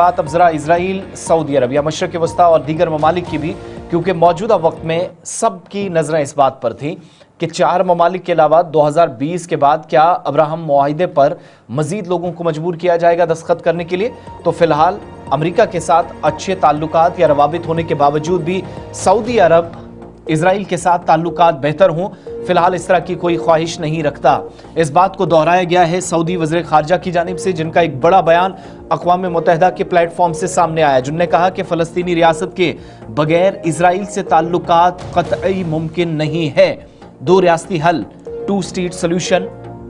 बात अब जरा इजराइल, सऊदी अरब या मशरक़ वस्ता और दीगर ममालिक की भी, क्योंकि मौजूदा वक्त में सबकी नजरें इस बात पर थीं कि 4 ममालिक के अलावा 2020 के बाद क्या अब्राहम मुआहिदे पर मजीद लोगों को मजबूर किया जाएगा दस्तखत करने के लिए। तो फिलहाल अमेरिका के साथ अच्छे ताल्लुकात या रवाबित होने के बावजूद भी सऊदी अरब इजराइल के साथ ताल्लुकात बेहतर हों, फिलहाल इस तरह की कोई ख्वाहिश नहीं रखता। इस बात को दोहराया गया है सऊदी वज़ीर ख़ारजा की जानिब से, जिनका एक बड़ा बयान अक़वाम मुत्तहिदा के प्लेटफॉर्म से सामने आया, जिनने कहा कि फ़लस्तीनी रियासत के बगैर इजराइल से ताल्लुकात क़तई मुमकिन नहीं है। 2 रियासती हल, 2 स्टेट सोल्यूशन,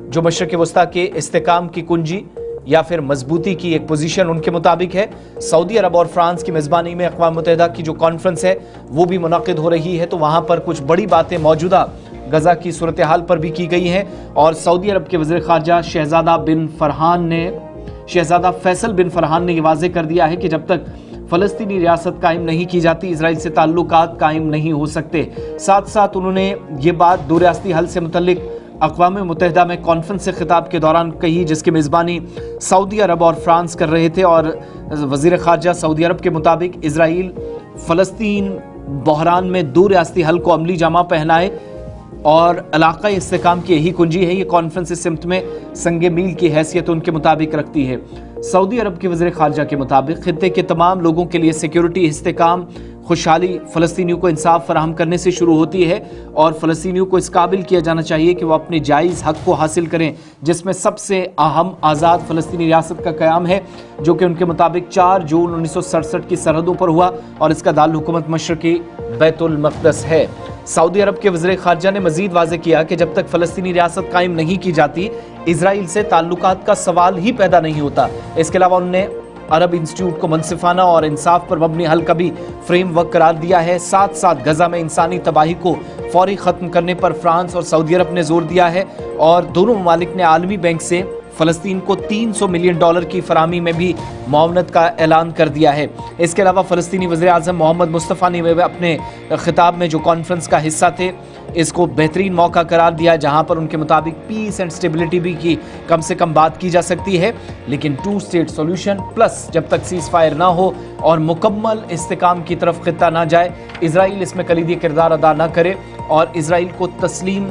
जो मशरक़ वस्ता के इस्तेकाम की कुंजी या फिर मजबूती की एक पोजीशन उनके मुताबिक है। सऊदी अरब और फ्रांस की मेज़बानी में अक़वाम मुत्तहिदा की जो कॉन्फ्रेंस है वो भी मुनक़िद हो रही है, तो वहाँ पर कुछ बड़ी बातें मौजूदा गज़ा की सूरत हाल पर भी की गई हैं। और सऊदी अरब के वज़ीर ख़ारजा शहज़ादा फैसल बिन फरहान ने यह वाज़ेह कर दिया है कि जब तक फ़लस्तीनी रियासत कायम नहीं की जाती, इजराइल से ताल्लुकात कायम नहीं हो सकते। साथ साथ उन्होंने ये बात 2 रियासती हल से मुतल्लिक अक़वाम मुत्तहिदा में कॉन्फ्रेंस से खिताब के दौरान कही, जिसकी मेज़बानी सऊदी अरब और फ्रांस कर रहे थे। और वज़ीर ख़ारजा सऊदी अरब के मुताबिक इजराइल फ़लस्तीन बहरान में 2 रियासती हल को अमली जामा पहनाए और इलाक़ाई इस्तेकाम की यही कुंजी है। ये कॉन्फ्रेंस इस सिमत में संगे मील की हैसियत उनके मुताबिक रखती है। सऊदी अरब के वज़ीर ख़ारजा के मुताबिक खित्ते के तमाम लोगों के लिए सिक्योरिटी, इस्तेकाम, खुशहाली फ़लस्तीनियों को इंसाफ फराहम करने से शुरू होती है और फ़लस्तीनियों को इस काबिल किया जाना चाहिए कि वो अपने जायज़ हक़ को हासिल करें, जिसमें सबसे अहम आज़ाद फ़लस्तीनी रियासत का क़याम है, जो कि उनके मुताबिक 4 जून 1967 की सरहदों पर हुआ और इसका दारुल हुकूमत मशरक़ी बैतुल मक़दस है। सऊदी अरब के वज़ीर ख़ारजा ने मज़ीद वाज़ेह किया कि जब तक फ़लस्तीनी रियासत कायम नहीं की जाती, इजराइल से ताल्लुकात का सवाल ही पैदा नहीं होता। इसके अलावा उन्होंने अरब इंस्टीट्यूट को मुनसिफाना और इंसाफ पर मबनी हल का भी फ्रेमवर्क करार दिया है। साथ साथ गजा में इंसानी तबाही को फौरी ख़त्म करने पर फ्रांस और सऊदी अरब ने जोर दिया है और दोनों ममालिक ने आलमी बैंक से फ़लस्तीन को $300 मिलियन की फराहमी में भी मुआवनत का ऐलान कर दिया है। इसके अलावा फ़लस्तीनी वज़ीर आज़म मोहम्मद मुस्तफ़ा ने अपने ख़िताब में जो कॉन्फ्रेंस का हिस्सा थे, इसको बेहतरीन मौका करार दिया, जहां पर उनके मुताबिक पीस एंड स्टेबिलिटी भी की कम से कम बात की जा सकती है, लेकिन 2 स्टेट सोल्यूशन प्लस जब तक सीज़ फायर ना हो और मुकम्मल इस्तेकाम की तरफ खित्ता ना जाए, इजराइल इसमें कलीदी किरदार अदा ना करे और इजराइल को तस्लीम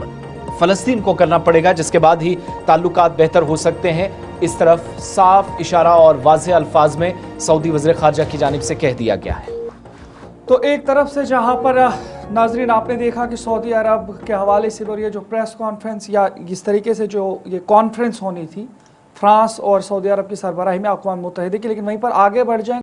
फ़लस्तीन को करना पड़ेगा, जिसके बाद ही ताल्लुकात बेहतर हो सकते हैं। इस तरफ साफ इशारा और वाज़ेह अल्फाज में सऊदी वज़ीर ख़ारजा की जानिब से कह दिया गया है। तो एक तरफ से जहां पर नाज़रीन आपने देखा कि सऊदी अरब के हवाले से और ये जो प्रेस कॉन्फ्रेंस या इस तरीके से जो ये कॉन्फ्रेंस होनी थी फ्रांस और सऊदी अरब की सरबराही में अक़वाम मुत्तहिदा की, लेकिन वहीं पर आगे बढ़ जाएं